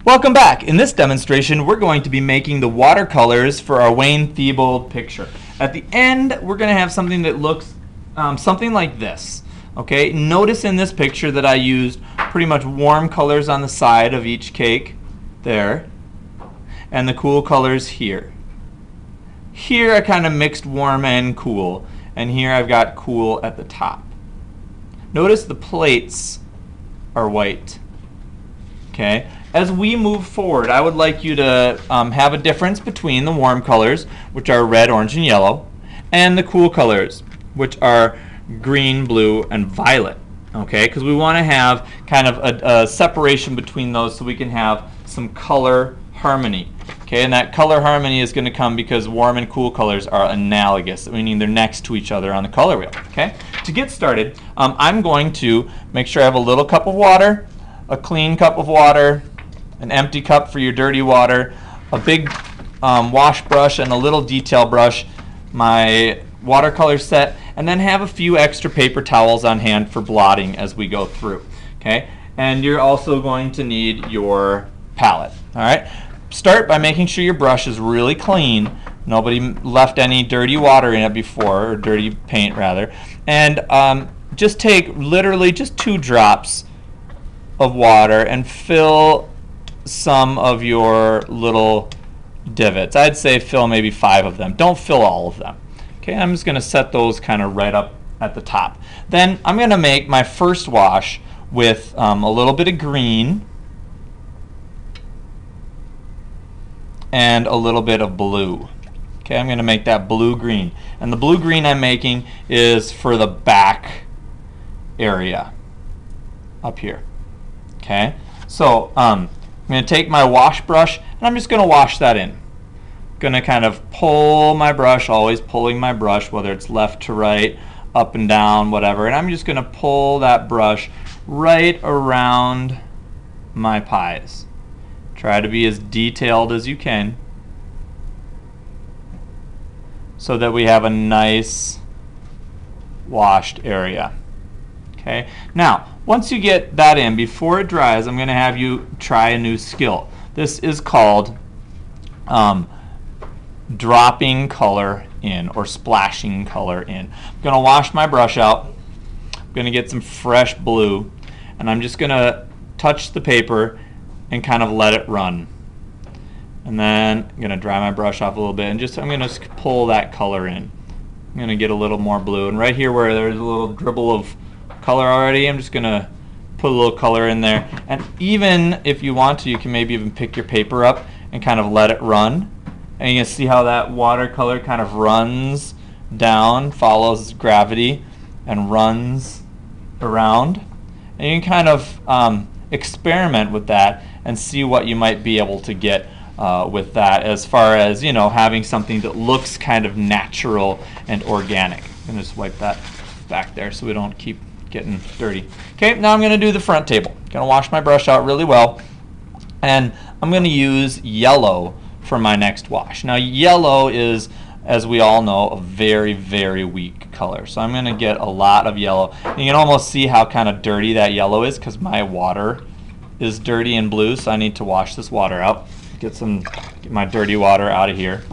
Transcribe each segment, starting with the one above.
Welcome back. In this demonstration, we're going to be making the watercolors for our Wayne Thiebaud picture. At the end, we're going to have something that looks something like this. Okay, notice in this picture that I used pretty much warm colors on the side of each cake, there, and the cool colors here. Here I kind of mixed warm and cool, and here I've got cool at the top. Notice the plates are white. Okay. As we move forward, I would like you to have a difference between the warm colors, which are red, orange, and yellow, and the cool colors, which are green, blue, and violet. Okay, because we want to have kind of a separation between those so we can have some color harmony. Okay, and that color harmony is going to come because warm and cool colors are analogous, meaning they're next to each other on the color wheel. Okay, to get started, I'm going to make sure I have a little cup of water, a clean cup of water, an empty cup for your dirty water, a big wash brush, and a little detail brush, my watercolor set, and then have a few extra paper towels on hand for blotting as we go through. Okay, and you're also going to need your palette. All right, start by making sure your brush is really clean. Nobody left any dirty water in it before, or dirty paint rather, and just take literally just 2 drops of water and fill some of your little divots. I'd say fill maybe 5 of them. Don't fill all of them. Okay, I'm just going to set those kind of right up at the top. Then I'm going to make my first wash with a little bit of green and a little bit of blue. Okay, I'm going to make that blue-green. And the blue-green I'm making is for the back area up here. Okay, so I'm going to take my wash brush and I'm just going to wash that in. Going to kind of pull my brush, always pulling my brush, whether it's left to right, up and down, whatever. And I'm just going to pull that brush right around my pies. Try to be as detailed as you can so that we have a nice washed area. Okay. Now, once you get that in, before it dries, I'm going to have you try a new skill. This is called dropping color in, or splashing color in. I'm going to wash my brush out. I'm going to get some fresh blue, and I'm just going to touch the paper and kind of let it run. And then I'm going to dry my brush off a little bit, and I'm going to pull that color in. I'm going to get a little more blue, and right here where there's a little dribble of color already, I'm just going to put a little color in there. And even if you want to, you can maybe even pick your paper up and kind of let it run. And you can see how that watercolor kind of runs down, follows gravity, and runs around. And you can kind of experiment with that and see what you might be able to get with that, as far as, you know, having something that looks kind of natural and organic. I'm going to just wipe that back there so we don't keep getting dirty. Okay, now I'm going to do the front table. I'm going to wash my brush out really well, and I'm going to use yellow for my next wash. Now, yellow is, as we all know, a very, very weak color. So I'm going to get a lot of yellow. And you can almost see how kind of dirty that yellow is because my water is dirty and blue, so I need to wash this water out. Get my dirty water out of here.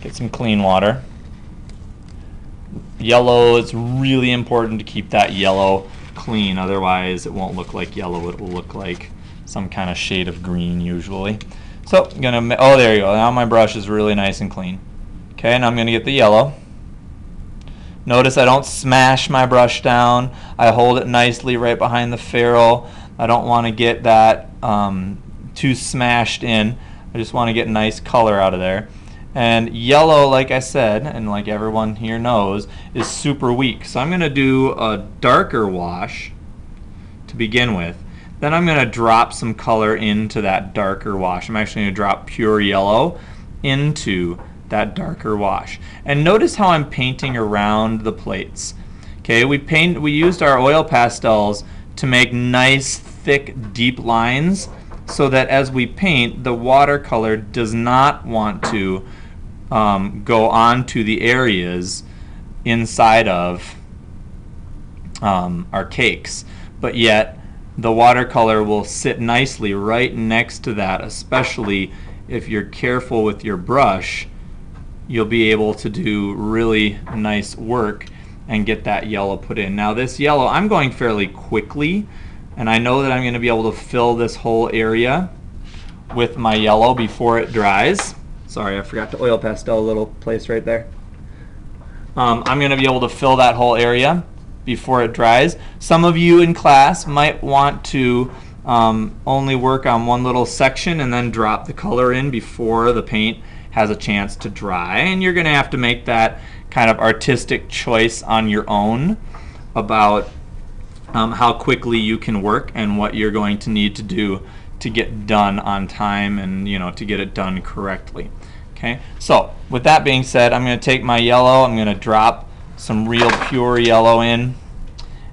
Get some clean water. Yellow, it's really important to keep that yellow clean, otherwise it won't look like yellow, it will look like some kind of shade of green usually. So I'm gonna, oh, there you go, now my brush is really nice and clean. Okay, now I'm gonna get the yellow. Notice I don't smash my brush down, I hold it nicely right behind the ferrule. I don't want to get that too smashed in, I just want to get nice color out of there. And yellow, like I said, and like everyone here knows, is super weak. So I'm going to do a darker wash to begin with. Then I'm going to drop some color into that darker wash. I'm actually going to drop pure yellow into that darker wash. And notice how I'm painting around the plates. Okay, we used our oil pastels to make nice, thick, deep lines so that as we paint, the watercolor does not want to go onto the areas inside of our cakes, but yet the watercolor will sit nicely right next to that, especially if you're careful with your brush. You'll be able to do really nice work and get that yellow put in. Now this yellow, I'm going fairly quickly, and I know that I'm going to be able to fill this whole area with my yellow before it dries. Sorry, I forgot to oil pastel a little place right there. I'm going to be able to fill that whole area before it dries. Some of you in class might want to only work on one little section and then drop the color in before the paint has a chance to dry, and you're going to have to make that kind of artistic choice on your own about how quickly you can work and what you're going to need to do to get done on time and to get it done correctly. Okay, so with that being said, I'm going to take my yellow, I'm going to drop some real pure yellow in,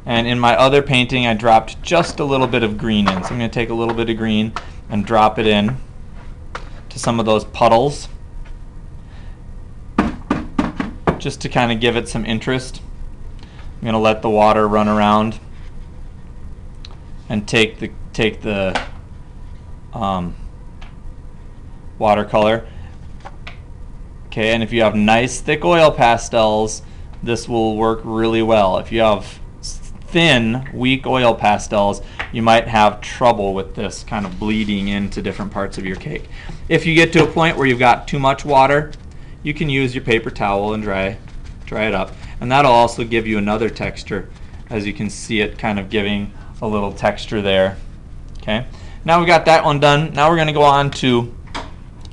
and in my other painting I dropped just a little bit of green in, so I'm going to take a little bit of green and drop it in to some of those puddles just to kind of give it some interest. I'm going to let the water run around and take the watercolor. Okay, and if you have nice thick oil pastels, this will work really well. If you have thin, weak oil pastels, you might have trouble with this kind of bleeding into different parts of your cake. If you get to a point where you've got too much water, you can use your paper towel and dry it up. And that'll also give you another texture, as you can see it kind of giving a little texture there. Okay, now we got that one done. Now we're going to go on to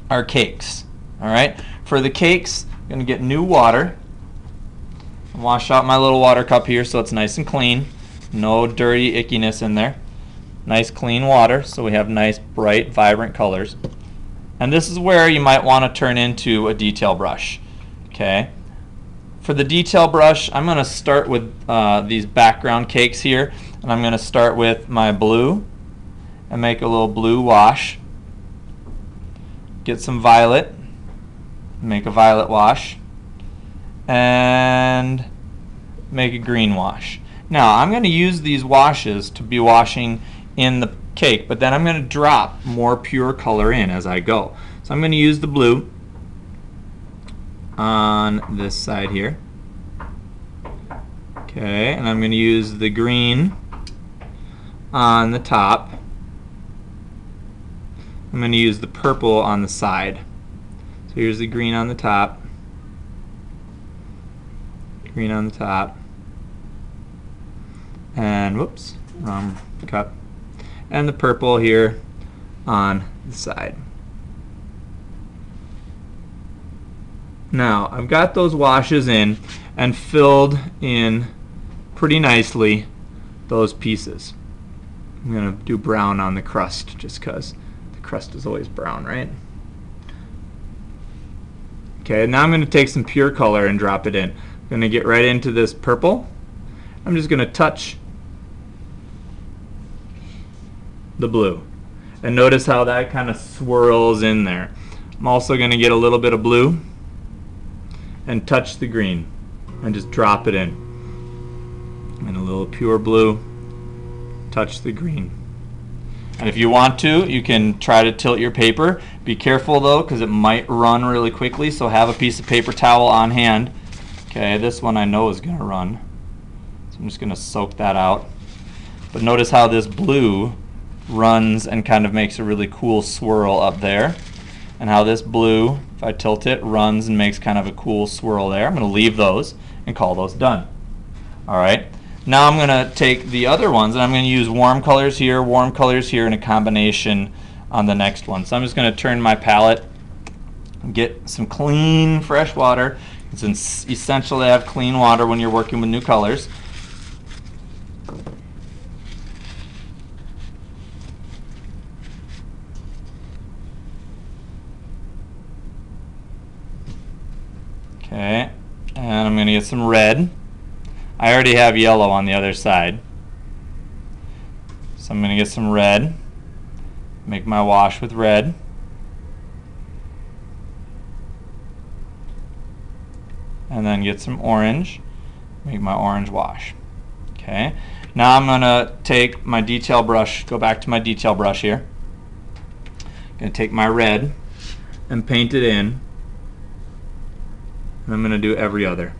our cakes. All right, for the cakes, I'm going to get new water. Wash out my little water cup here so it's nice and clean. No dirty ickiness in there. Nice clean water so we have nice bright vibrant colors. And this is where you might want to turn into a detail brush. Okay, for the detail brush, I'm going to start with these background cakes here, and I'm going to start with my blue and make a little blue wash. Get some violet, make a violet wash, and make a green wash. Now I'm going to use these washes to be washing in the cake, but then I'm going to drop more pure color in as I go. So I'm going to use the blue on this side here. Okay, and I'm going to use the green on the top. I'm going to use the purple on the side. So here's the green on the top. Green on the top. And whoops, wrong cup. And the purple here on the side. Now I've got those washes in and filled in pretty nicely those pieces. I'm going to do brown on the crust just because the crust is always brown, right? Okay, now I'm going to take some pure color and drop it in. I'm going to get right into this purple. I'm just going to touch the blue. And notice how that kind of swirls in there. I'm also going to get a little bit of blue and touch the green and just drop it in. And a little pure blue, touch the green. And if you want to, you can try to tilt your paper. Be careful though, because it might run really quickly, so have a piece of paper towel on hand. Okay, this one I know is going to run, so I'm just going to soak that out. But notice how this blue runs and kind of makes a really cool swirl up there, and how this blue, if I tilt it, runs and makes kind of a cool swirl there. I'm going to leave those and call those done. Alright, now I'm going to take the other ones and I'm going to use warm colors here in a combination on the next one. So I'm just going to turn my palette and get some clean fresh water. It's essential to have clean water when you're working with new colors. Okay, and I'm going to get some red. I already have yellow on the other side. So I'm going to get some red, make my wash with red. And then get some orange, make my orange wash. Okay, Now I'm going to take my detail brush, go back to my detail brush here. I'm going to take my red and paint it in. And I'm going to do every other.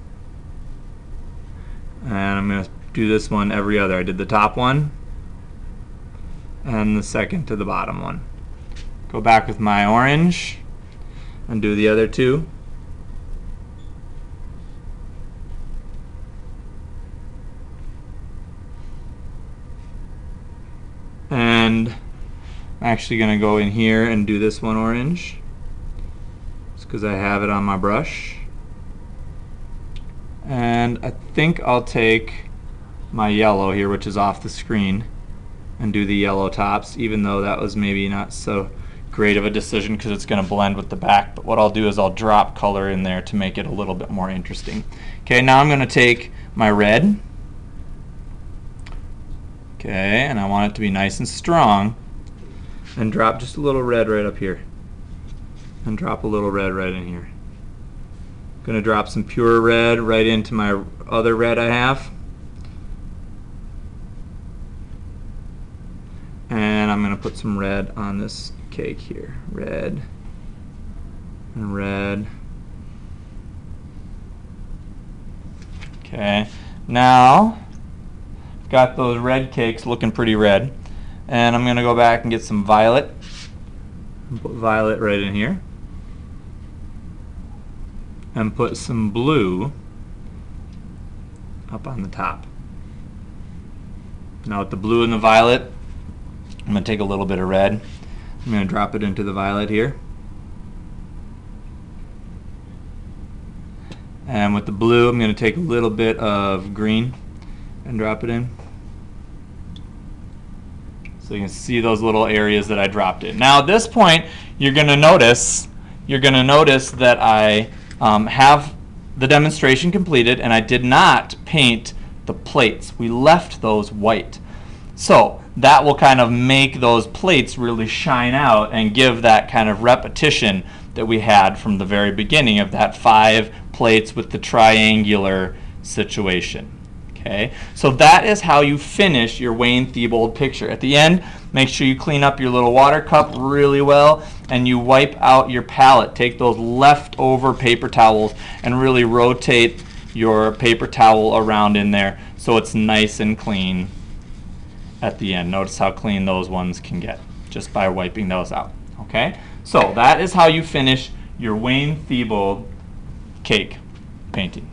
And I'm going to do this one every other. I did the top one and the second to the bottom one. Go back with my orange and do the other two. And I'm actually going to go in here and do this one orange just because I have it on my brush. And I think I'll take my yellow here, which is off the screen, and do the yellow tops, even though that was maybe not so great of a decision because it's going to blend with the back. But what I'll do is I'll drop color in there to make it a little bit more interesting. Okay, now I'm going to take my red. Okay, and I want it to be nice and strong, and drop just a little red right up here, and drop a little red right in here. I'm going to drop some pure red right into my other red I have, and I'm going to put some red on this cake here. Red and red. Okay, now got those red cakes looking pretty red, and I'm going to go back and get some violet and put violet right in here, and put some blue up on the top. Now with the blue and the violet, I'm going to take a little bit of red. I'm going to drop it into the violet here. And with the blue, I'm going to take a little bit of green and drop it in. So you can see those little areas that I dropped in. Now at this point, you're going to notice that I have the demonstration completed, and I did not paint the plates. We left those white. So that will kind of make those plates really shine out and give that kind of repetition that we had from the very beginning of that 5 plates with the triangular situation. Okay, so that is how you finish your Wayne Thiebaud picture. At the end, make sure you clean up your little water cup really well, and you wipe out your palette. Take those leftover paper towels and really rotate your paper towel around in there so it's nice and clean at the end. Notice how clean those ones can get just by wiping those out. Okay, so that is how you finish your Wayne Thiebaud cake painting.